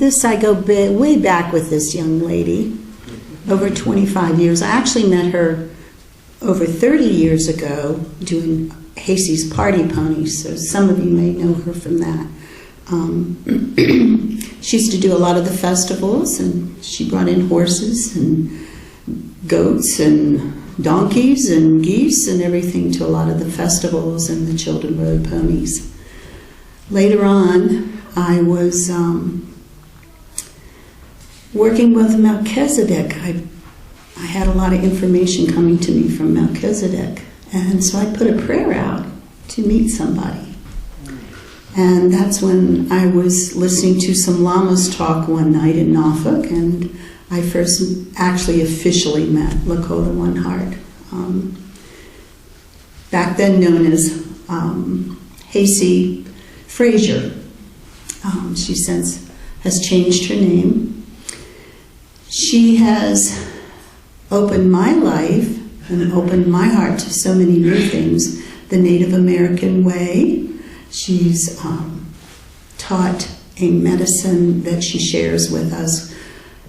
This, I go way back with this young lady, over 25 years. I actually met her over 30 years ago doing Hasey's Party Ponies, so some of you may know her from that. She used to do a lot of the festivals, and she brought in horses and goats and donkeys and geese and everything to a lot of the festivals, and the children rode ponies. Later on, I was working with Melchizedek. I had a lot of information coming to me from Melchizedek, and so I put a prayer out to meet somebody. And that's when I was listening to some lamas talk one night in Norfolk, and I first actually officially met Lakota One Heart, back then known as Hasey Frazier. She since has changed her name. She has opened my life and opened my heart to so many new things. The Native American way. She's taught a medicine that she shares with us.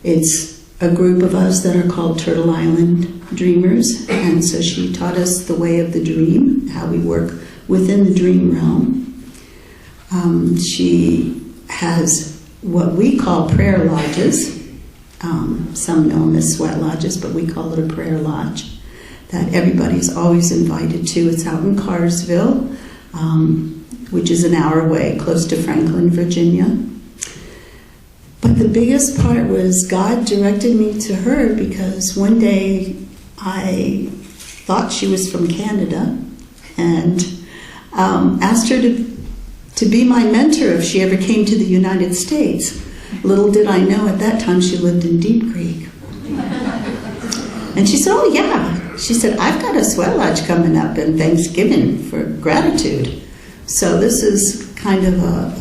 It's a group of us that are called Turtle Island Dreamers, and so she taught us the way of the dream, how we work within the dream realm. She has what we call prayer lodges. Some know them as sweat lodges, but we call it a prayer lodge that everybody's always invited to. It's out in Carsville, which is an hour away, close to Franklin, Virginia. But the biggest part was God directed me to her because one day I thought she was from Canada and asked her to be my mentor if she ever came to the United States. Little did I know at that time she lived in Deep Creek. And she said, oh yeah. She said, I've got a sweat lodge coming up in Thanksgiving for gratitude. So this is kind of a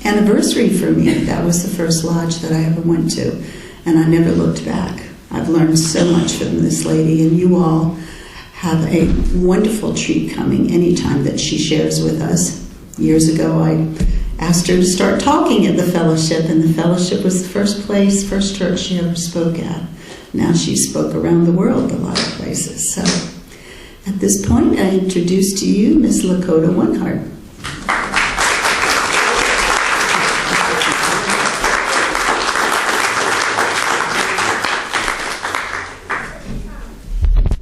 anniversary for me. That was the first lodge that I ever went to. And I never looked back. I've learned so much from this lady, and you all have a wonderful treat coming anytime that she shares with us. Years ago, I asked her to start talking at the fellowship, and the fellowship was the first church she ever spoke at. Now she spoke around the world a lot of places. So at this point, I introduce to you Miss Lakota One Heart.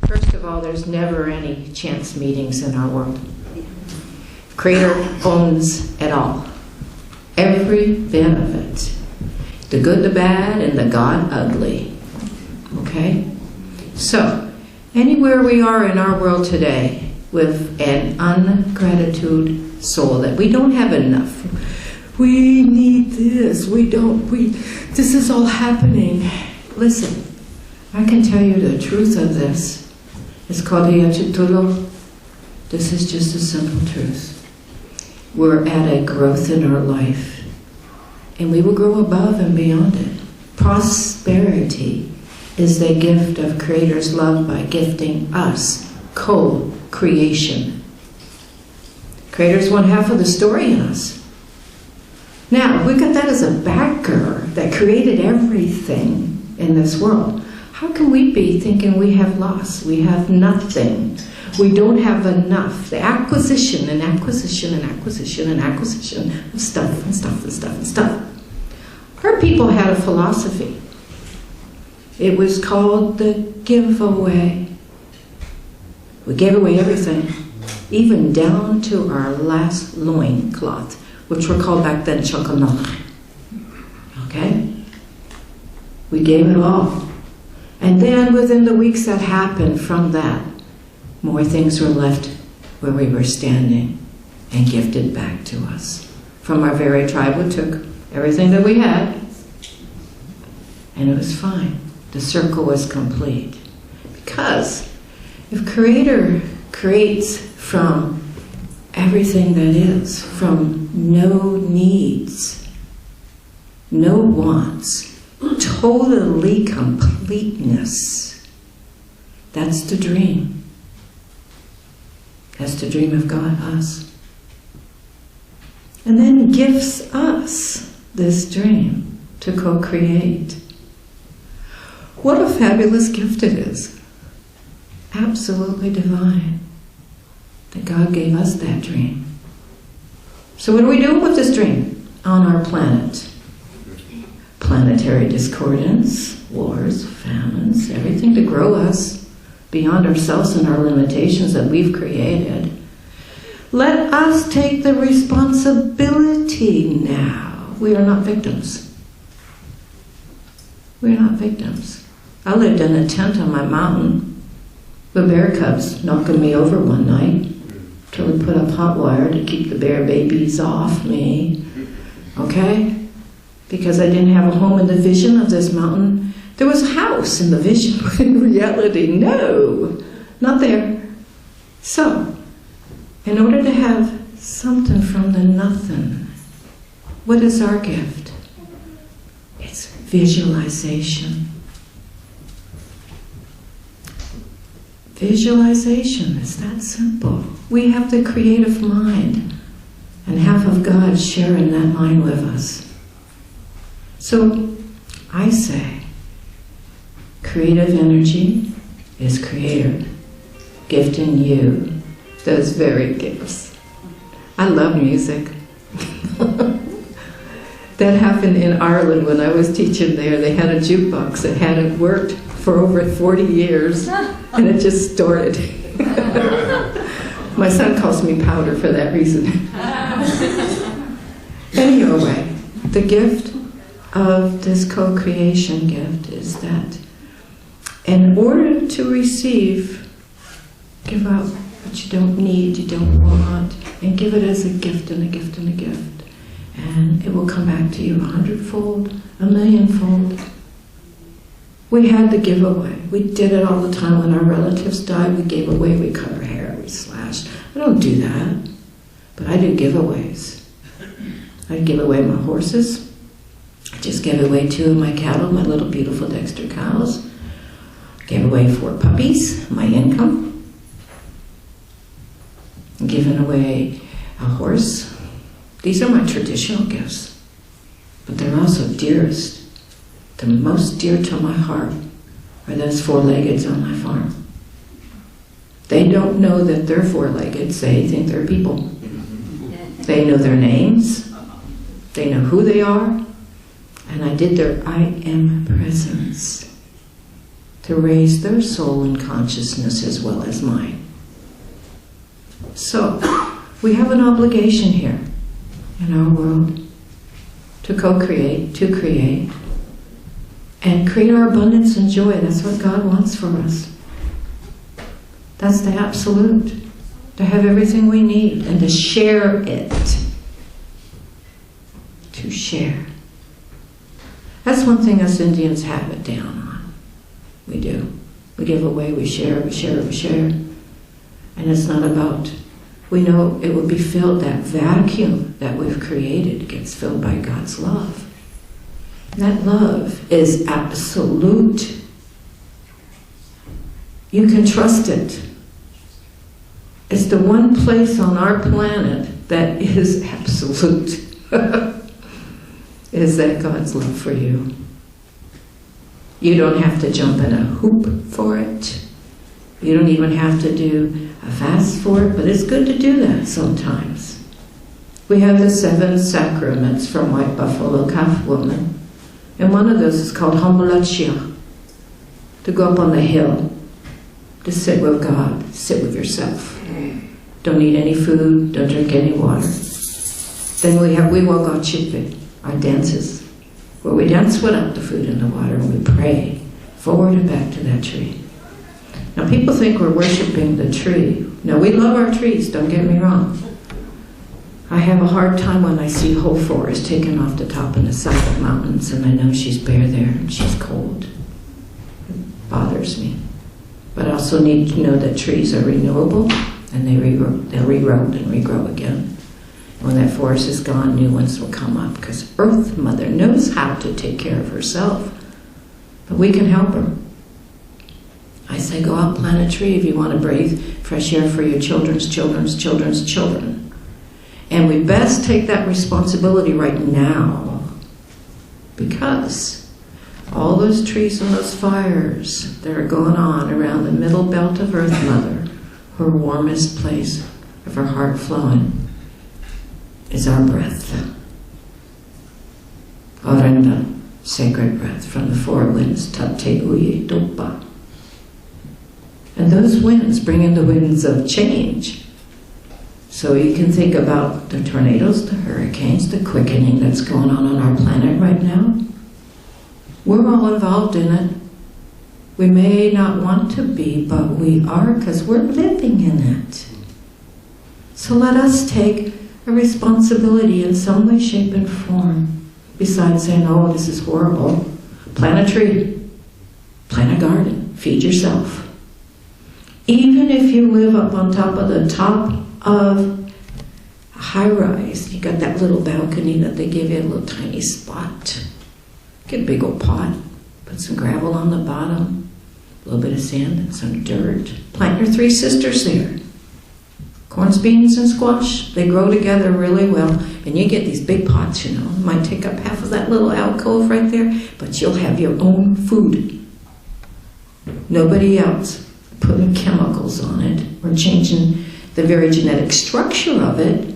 First of all, there's never any chance meetings in our world. Creator owns it all. Every bit of it. The good, the bad, and the God ugly. Okay? So, anywhere we are in our world today with an ungratitude soul that we don't have enough. We need this. This is all happening. Listen, I can tell you the truth of this. It's called Hiyachitulo. This is just a simple truth. We're at a growth in our life, and we will grow above and beyond it. Prosperity is the gift of Creator's love by gifting us co-creation. Creator's one half of the story in us. Now, we got that as a backer that created everything in this world. How can we be thinking we have lost? We have nothing. We don't have enough. The acquisition and acquisition and acquisition and acquisition of stuff and stuff and stuff and stuff. Our people had a philosophy. It was called the giveaway. We gave away everything, even down to our last loincloth, which were called back then chokonok. Okay? We gave it all. And then within the weeks that happened from that, more things were left where we were standing and gifted back to us. From our very tribe, we took everything that we had, and it was fine. The circle was complete. Because if Creator creates from everything that is, from no needs, no wants, totally completeness, that's the dream. That's the dream of God, us. And then gifts us this dream. to co-create. What a fabulous gift it is. Absolutely divine that God gave us that dream. So what are we doing with this dream on our planet? Planetary discordance, wars, famines, everything to grow us beyond ourselves and our limitations that we've created. Let us take the responsibility now. We are not victims. We are not victims. I lived in a tent on my mountain with bear cubs knocking me over one night till we put up hot wire to keep the bear babies off me. Okay? Because I didn't have a home in the vision of this mountain. There was a house in the vision, but in reality, no, not there. So, in order to have something from the nothing, what is our gift? It's visualization. Visualization is that simple. We have the creative mind, and half of God sharing that mind with us. So, I say, creative energy is Creator gifting you those very gifts. I love music. That happened in Ireland when I was teaching there. They had a jukebox that hadn't worked for over 40 years, and it just started. My son calls me Powder for that reason. Anyway, the gift of this co-creation gift is that in order to receive, give out what you don't need, you don't want, and give it as a gift and a gift and a gift. And it will come back to you 100-fold, 1,000,000-fold. We had to give away. We did it all the time when our relatives died. We gave away, we cut our hair, we slashed. I don't do that, but I do giveaways. I give away my horses. I just gave away 2 of my cattle, my little beautiful Dexter cows. Gave away 4 puppies, my income. Given away a horse. These are my traditional gifts, but they're also dearest. The most dear to my heart are those 4-leggeds on my farm. They don't know that they're 4-leggeds, they think they're people. They know their names, they know who they are, and I did their I am presence to raise their soul and consciousness as well as mine. So, we have an obligation here in our world to co-create, to create, and create our abundance and joy. That's what God wants for us. That's the absolute. To have everything we need and to share it. To share. That's one thing us Indians have it down on. We do. We give away, we share, we share, we share. And it's not about, we know it will be filled, that vacuum that we've created gets filled by God's love. That love is absolute. You can trust it. It's the one place on our planet that is absolute. Is that God's love for you. You don't have to jump in a hoop for it. You don't even have to do a fast for it, but it's good to do that sometimes. We have the 7 sacraments from White Buffalo Calf Woman. And one of those is called Hambalachia, to go up on the hill, to sit with God, sit with yourself. Don't eat any food, don't drink any water. Then we have Wiwaga our dances, where we dance without the food and the water, and we pray forward and back to that tree. Now people think we're worshiping the tree. No, we love our trees, don't get me wrong. I have a hard time when I see whole forest taken off the top of the South Mountains and I know she's bare there and she's cold. It bothers me. But I also need to know that trees are renewable and they'll regrow and regrow again. When that forest is gone, new ones will come up because Earth Mother knows how to take care of herself. But we can help her. I say go out and plant a tree if you want to breathe fresh air for your children's children. And we best take that responsibility right now Because all those trees and those fires that are going on around the middle belt of Earth Mother, her warmest place of her heart flowing, is our breath. Aranda, sacred breath from the four winds, Tate Uye Dopa. And those winds bring in the winds of change. So you can think about the tornadoes, the hurricanes, the quickening that's going on our planet right now. We're all involved in it. We may not want to be, but we are, because we're living in it. So let us take a responsibility in some way, shape, and form. Besides saying, oh, this is horrible. Plant a tree. Plant a garden. Feed yourself. Even if you live up on top of the top of a high rise, you got that little balcony that they give you, a little tiny spot. Get a big old pot. Put some gravel on the bottom. A little bit of sand and some dirt. Plant your three sisters there. Corns, beans, and squash, they grow together really well. And you get these big pots, you know. It might take up half of that little alcove right there, but you'll have your own food. Nobody else putting chemicals on it or changing the very genetic structure of it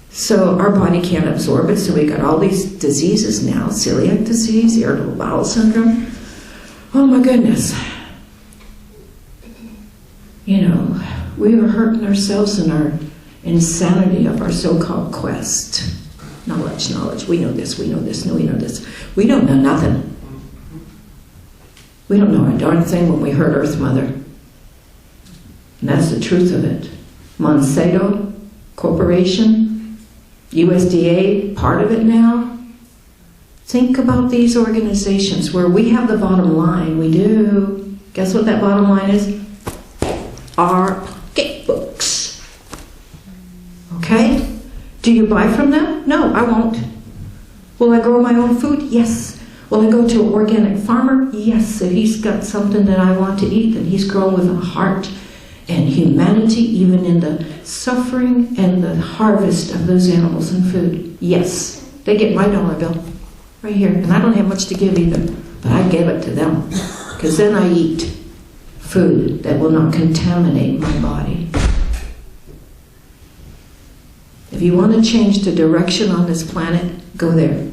so our body can't absorb it. So we got all these diseases now, celiac disease, irritable bowel syndrome. Oh my goodness. You know, we are hurting ourselves in our insanity of our so-called quest. Knowledge. We know this. No, we know this. We don't know nothing. We don't know a darn thing when we hurt Earth Mother. And that's the truth of it. Monsanto Corporation, USDA, part of it now. Think about these organizations where we have the bottom line. We do. Guess what that bottom line is? Our pocketbooks. Okay? Do you buy from them? No, I won't. Will I grow my own food? Yes. Will I go to an organic farmer? Yes. If he's got something that I want to eat, then he's grown with a heart and humanity, even in the suffering and the harvest of those animals and food. Yes. They get my dollar bill right here. And I don't have much to give either, but I give it to them. Because then I eat food that will not contaminate my body. If you want to change the direction on this planet, go there.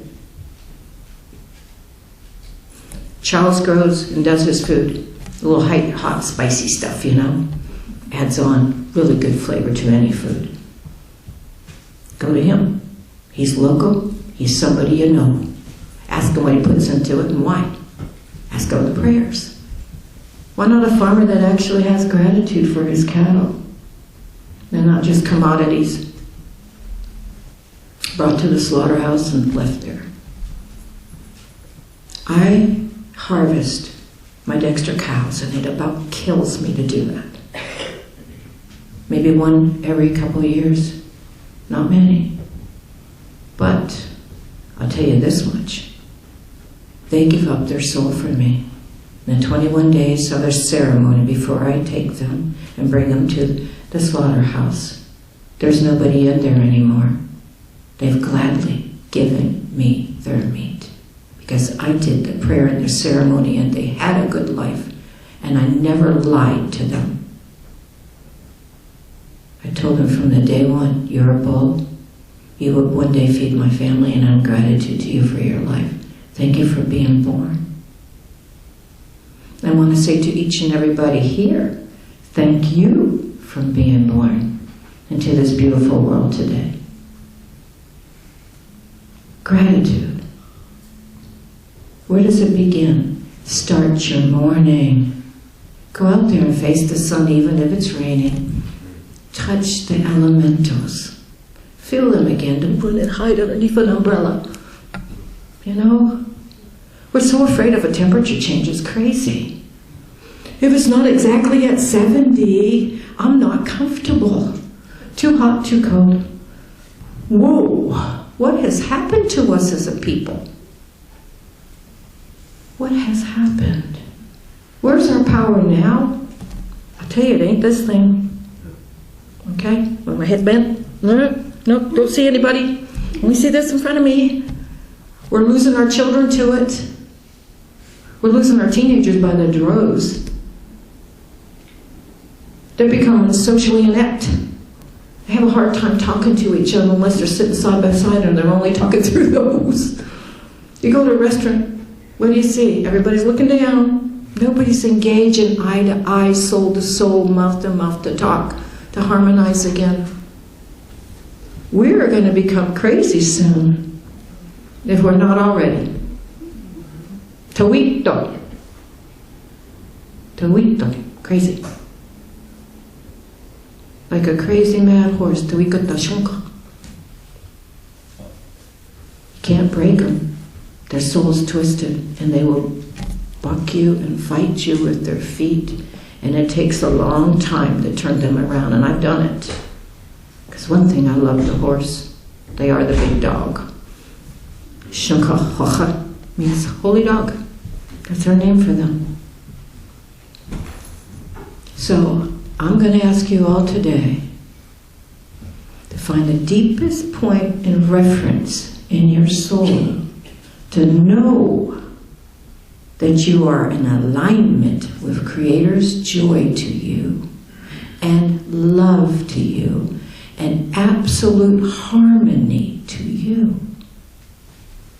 Charles grows and does his food. A little hot, spicy stuff, you know. Adds on really good flavor to any food. Go to him. He's local. He's somebody you know. Ask him what he puts into it and why. Ask him the prayers. Why not a farmer that actually has gratitude for his cattle? They're not just commodities brought to the slaughterhouse and left there. I harvest my Dexter cows, and it about kills me to do that. Maybe one every couple of years. Not many. But I'll tell you this much. They give up their soul for me. In the 21 days of their ceremony before I take them and bring them to the slaughterhouse, there's nobody in there anymore. They've gladly given me their meat because I did the prayer and the ceremony and they had a good life and I never lied to them. I told them from the day one, you're a bull. You will one day feed my family and I'm gratitude to you for your life. Thank you for being born. I want to say to each and everybody here, thank you for being born into this beautiful world today. Gratitude. Where does it begin? Start your morning. Go out there and face the sun even if it's raining. Touch the elementals. Feel them again. Don't put it hide underneath an umbrella. You know? We're so afraid of a temperature change. It's crazy. If it's not exactly at 70, I'm not comfortable. Too hot, too cold. Whoa! What has happened to us as a people? What has happened? Where's our power now? I'll tell you, it ain't this thing. Okay? With my head bent? Nope, don't see anybody. Let me see this in front of me. We're losing our children to it. We're losing our teenagers by the droves. They're becoming socially inept. They have a hard time talking to each other unless they're sitting side by side and they're only talking through those. You go to a restaurant, what do you see? Everybody's looking down. Nobody's engaging eye to eye, soul to soul, mouth to talk, to harmonize again. We're going to become crazy soon if we're not already. Tawito. Crazy. Like a crazy mad horse. You can't break them. Their soul's twisted, and they will buck you and fight you with their feet, and it takes a long time to turn them around, and I've done it. Because one thing, I love the horse. They are the big dog. Shunka means holy dog. That's our name for them. So, I'm going to ask you all today to find the deepest point in reference in your soul to know that you are in alignment with Creator's joy to you and love to you and absolute harmony to you.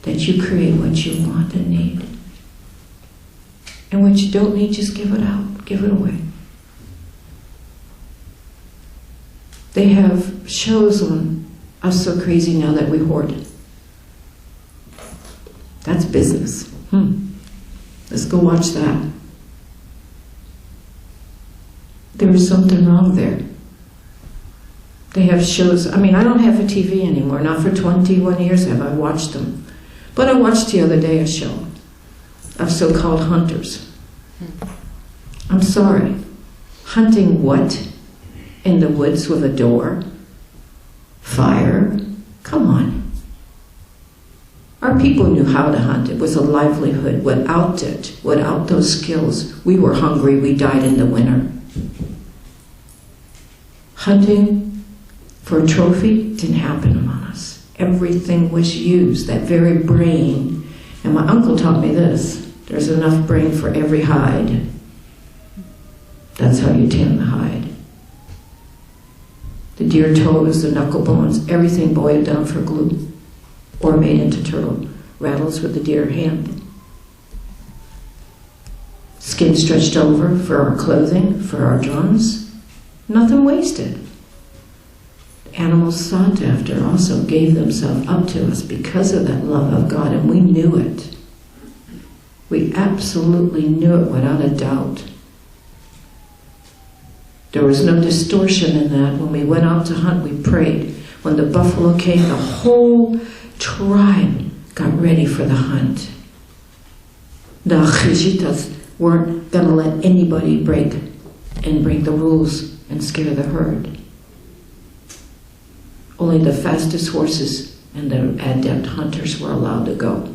That you create what you want and need. And what you don't need, just give it out. Give it away. They have shows on Us So Crazy Now that we hoard. That's business. Let's go watch that. There was something wrong there. They have shows. I don't have a TV anymore. Not for 21 years have I watched them. But I watched the other day a show of so-called hunters. I'm sorry. Hunting what? In the woods with a door? Fire? Come on. Our people knew how to hunt. It was a livelihood. Without it, without those skills, we were hungry. We died in the winter. Hunting for a trophy didn't happen among us. Everything was used, that very brain. And my uncle taught me this. There's enough brain for every hide. That's how you tan the hide. The deer toes, the knuckle bones, everything boiled down for glue or made into turtle rattles with the deer hand. Skin stretched over for our clothing, for our drums. Nothing wasted. Animals sought after also gave themselves up to us because of that love of God, and we knew it. We absolutely knew it without a doubt. There was no distortion in that. When we went out to hunt, we prayed. When the buffalo came, the whole tribe got ready for the hunt. The Achijitas weren't going to let anybody break the rules and scare the herd. Only the fastest horses and the adept hunters were allowed to go.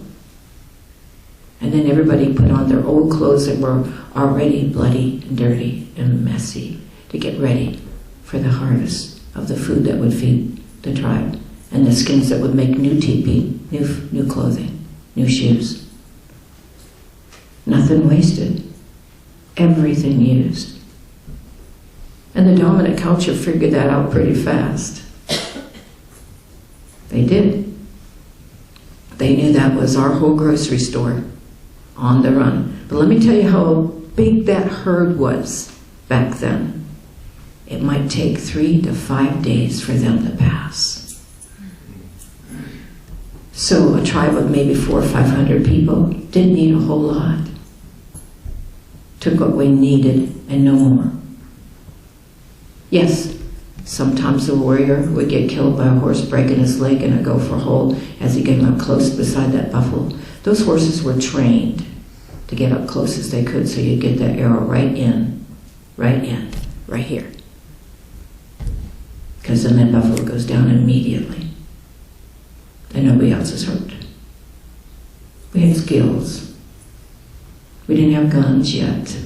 And then everybody put on their old clothes that were already bloody and dirty and messy to get ready for the harvest of the food that would feed the tribe and the skins that would make new teepee, new clothing, new shoes. Nothing wasted. Everything used. And the dominant culture figured that out pretty fast. They did. They knew that was our whole grocery store on the run. But let me tell you how big that herd was back then. It might take 3 to 5 days for them to pass. So a tribe of maybe 400 or 500 people didn't need a whole lot. Took what we needed and no more. Yes, sometimes the warrior would get killed by a horse breaking his leg in a gopher hole as he came up close beside that buffalo. Those horses were trained to get up close as they could so you'd get that arrow right in, right here. Because then that buffalo goes down immediately. And nobody else is hurt. We had skills. We didn't have guns yet.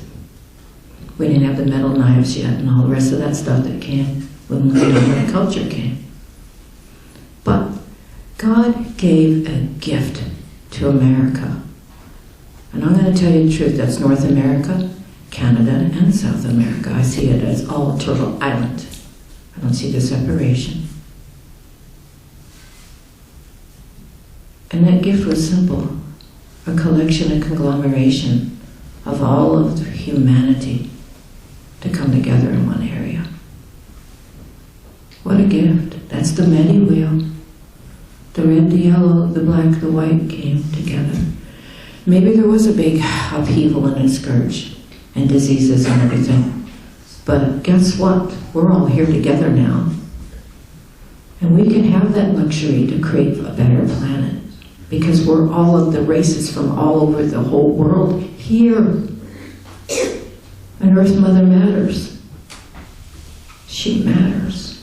We didn't have the metal knives yet and all the rest of that stuff that came when the dominant culture came. But God gave a gift to America. And I'm going to tell you the truth, that's North America, Canada, and South America. I see it as all Turtle Island. I don't see the separation. And that gift was simple, a collection, a conglomeration of all of humanity to come together in one area. What a gift. That's the Medi wheel. The red, the yellow, the black, the white came together. Maybe there was a big upheaval and a scourge and diseases and everything. But guess what? We're all here together now. And we can have that luxury to create a better planet because we're all of the races from all over the whole world here. And Earth Mother matters. She matters.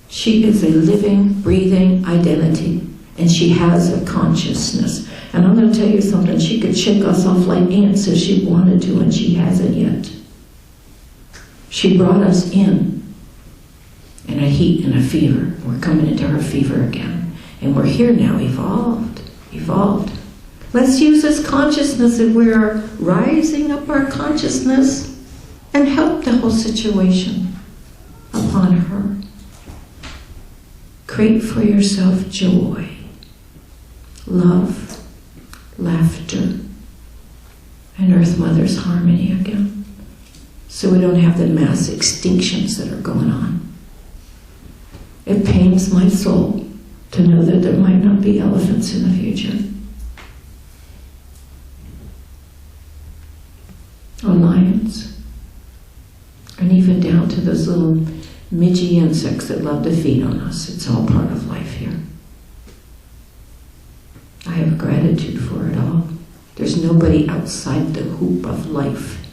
She is a living, breathing identity, and she has a consciousness. And I'm going to tell you something, she could shake us off like ants if she wanted to, and she hasn't yet. She brought us in a heat and a fever. We're coming into her fever again. And we're here now, evolved. Let's use this consciousness and we are rising up our consciousness and help the whole situation upon her. Create for yourself joy, love, laughter, and Earth Mother's harmony again. So we don't have the mass extinctions that are going on. It pains my soul to know that there might not be elephants in the future. Or lions. And even down to those little midgy insects that love to feed on us. It's all part of life here. I have gratitude for it all. There's nobody outside the hoop of life.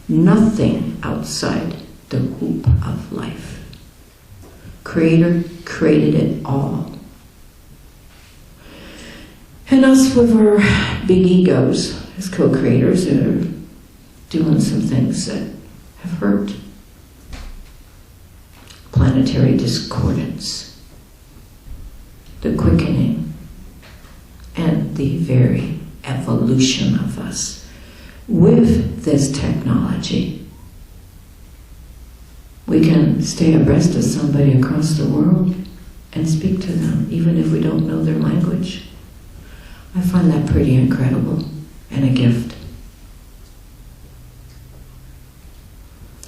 Nothing outside the hoop of life. Creator created it all. And us with our big egos as co-creators are doing some things that have hurt. Planetary discordance, the quickening, and the very evolution of us. With this technology, we can stay abreast of somebody across the world and speak to them, even if we don't know their language. I find that pretty incredible and a gift.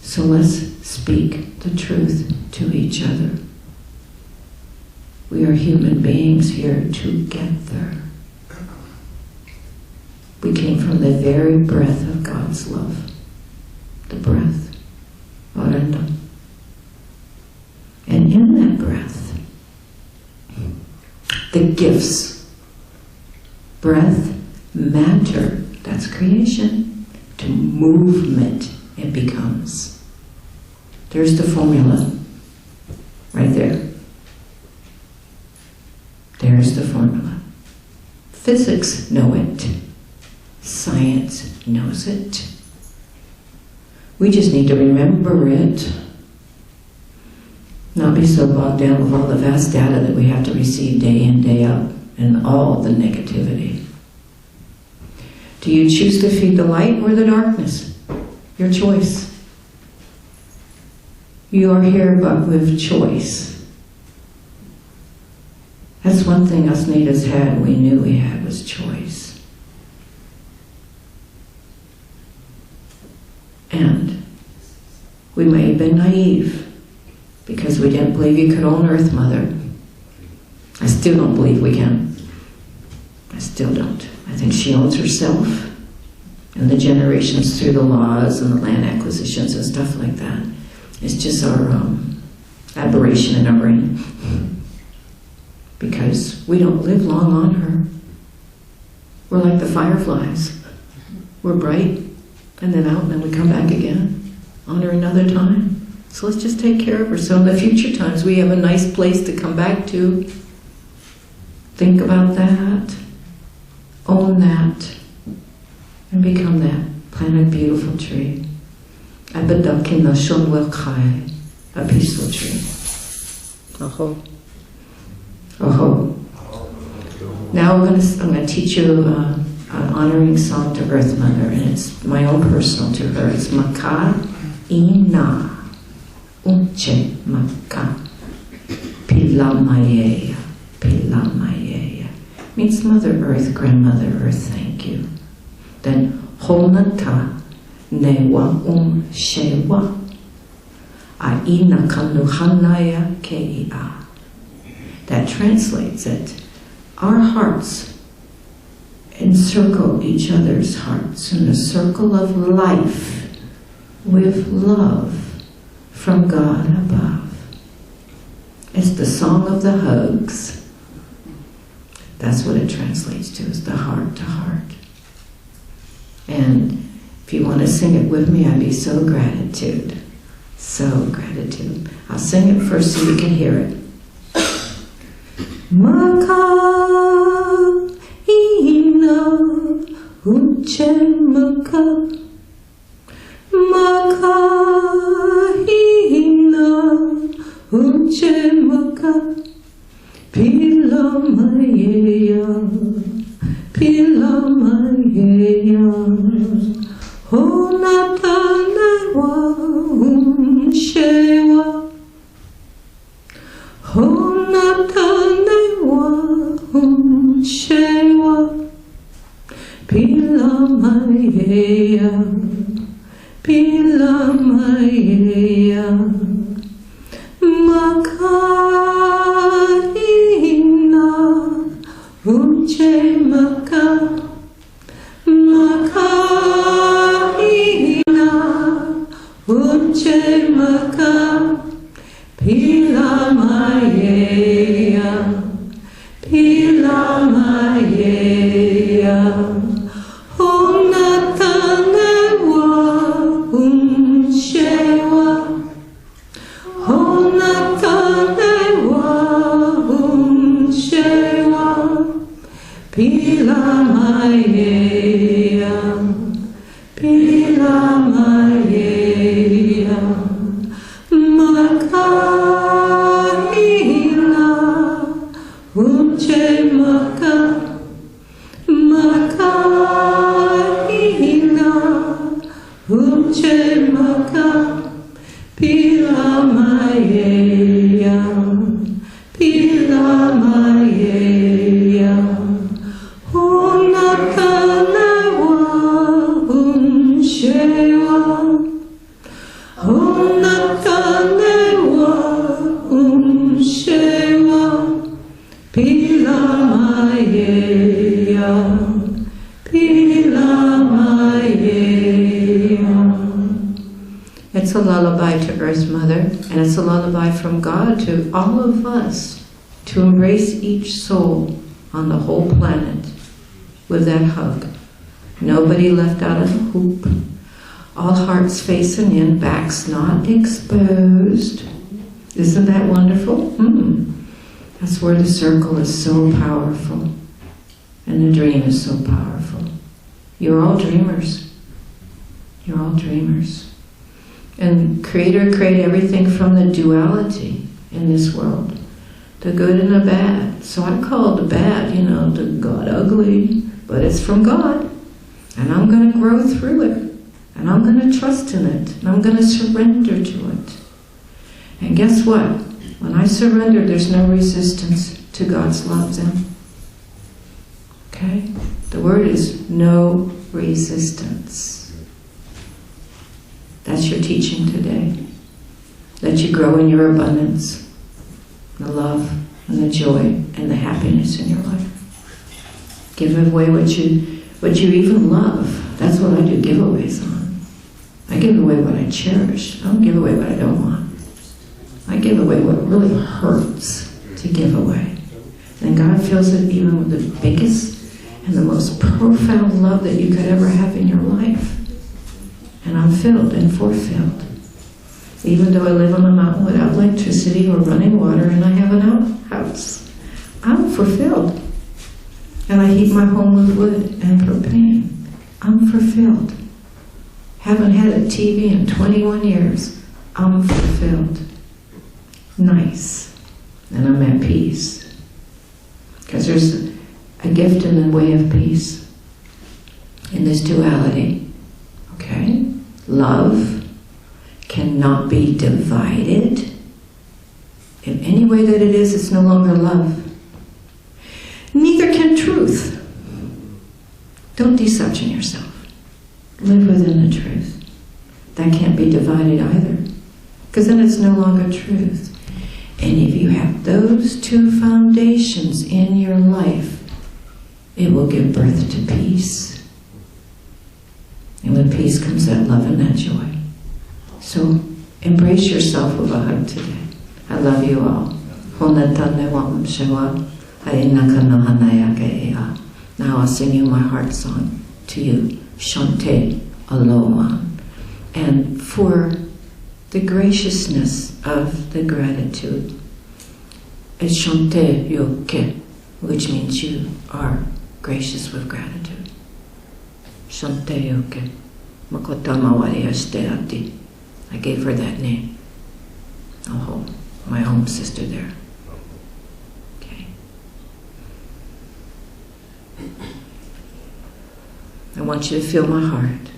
So let's speak the truth to each other. We are human beings here together. We came from the very breath of God's love. The breath. Orando. And in that breath, the gifts. Breath, matter, that's creation, to movement it becomes. There's the formula, right there. There's the formula. Physics know it. Science knows it. We just need to remember it. Not be so bogged down with all the vast data that we have to receive day in, day out, and all the negativity. Do you choose to feed the light or the darkness? Your choice. You are here but with choice. That's one thing us natives had, we knew we had, was choice. And we may have been naive because we didn't believe you could own Earth Mother. I still don't believe we can. I still don't. I think she owns herself and the generations through the laws and the land acquisitions and stuff like that. It's just our aberration in our brain. Because we don't live long on her. We're like the fireflies. We're bright and then out and then we come back again on her another time. So let's just take care of her. So in the future times we have a nice place to come back to. Think about that. Own that. And become that planet beautiful tree. A peaceful tree. Aho. Aho. Now I'm going to teach you an honoring song to Earth Mother, and it's my own personal to her. It's Maka Ina Unche Maka Pilamayeya Pilamayeya. Means Mother Earth, Grandmother Earth, thank you. Then Honata Newa Shewa Aina Kanuhanaya Keia. That translates it. Our hearts encircle each other's hearts in a circle of life with love from God above. It's the song of the hugs. That's what it translates to, is the heart to heart. And if you want to sing it with me, I'd be so gratitude. So gratitude. I'll sing it first so you can hear it. Maka ina uche maka Maka ina uche maka Pilamayeya Pilamayeya Honatanewa Shewa Honatanewa Shewa Pilamayeya Pilamayeya Makarina Uche Maka Makarina Uche Maka Pilamayeya Pilamayeya Honatanewa Shewa Honatanewa Shewa Pilamayeya Pilamayeya Makarina Uche Maka Makarina Uche Maka Pilamayeya Pilamayeya Honatanewa Shewa Honatanewa Shewa Pilamayeya Pilamayeya. It's a lullaby to Earth Mother, and it's a lullaby from God to all of us to embrace each soul on the whole planet with that hug. Nobody left out of the hoop. All hearts facing in, backs not exposed. Isn't that wonderful? That's where the circle is so powerful, and the dream is so powerful. You're all dreamers. You're all dreamers. And Creator created everything from the duality in this world, the good and the bad. So I call the bad, the God ugly, but it's from God. And I'm going to grow through it. And I'm going to trust in it. And I'm going to surrender to it. And guess what? When I surrender, there's no resistance to God's love then. Okay? The word is no resistance. That's your teaching today. Let you grow in your abundance, the love and the joy and the happiness in your life. Give away what you even love. That's what I do giveaways on. I give away what I cherish. I don't give away what I don't want. I give away what really hurts to give away. And God fills it even with the biggest and the most profound love that you could ever have in your life. And I'm filled and fulfilled. Even though I live on a mountain without electricity or running water and I have an outhouse, I'm fulfilled. And I heat my home with wood and propane. I'm fulfilled. Haven't had a TV in 21 years. I'm fulfilled. Nice. And I'm at peace. Because a gift in the way of peace in this duality. Okay? Love cannot be divided. In any way that it is, it's no longer love. Neither can truth. Don't deception yourself. Live within the truth. That can't be divided either, because then it's no longer truth. And if you have those two foundations in your life, it will give birth to peace. And with peace comes that love and that joy. So embrace yourself with a hug today. I love you all. Now I'll sing you my heart song to you, Shante Aloha. And for the graciousness of the gratitude, it's Shante Yoke, which means you are gracious with gratitude. Shante Yoke. Makota Mawari Ashterati. I gave her that name. I'll hold my own sister there. Okay. I want you to feel my heart.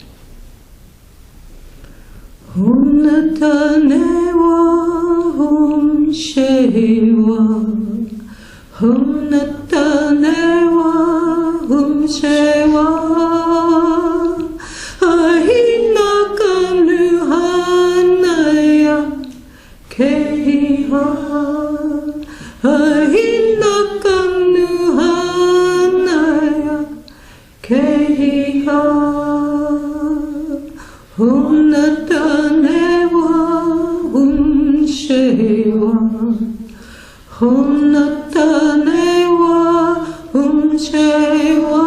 Hum natanewa, hum shewa. Hum natanewa, hum shewa. Ahina kaluhanaya keha. Ahina kaluhanaya keha. Hum natanewa, hum shewa. Hum natanewa, hum shewa.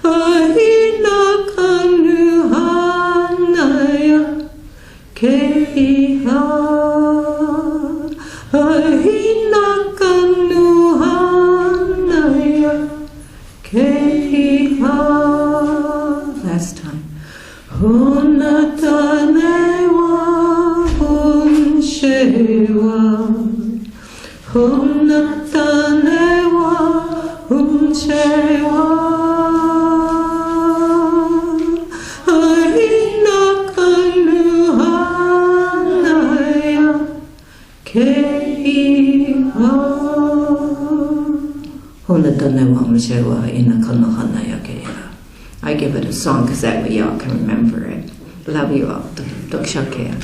Ahina kaluhanaya keha. Ahina kaluhanaya keha. Last time. Hum natanewa, hum shewa. Hum natanewa, hum shewa. Ahina kaluhanaya keha. Hum natanewa, hum shewa. Ahina kaluhanaya keha. I give it a song because that way y'all can remember it. Love you all. Duk shakya.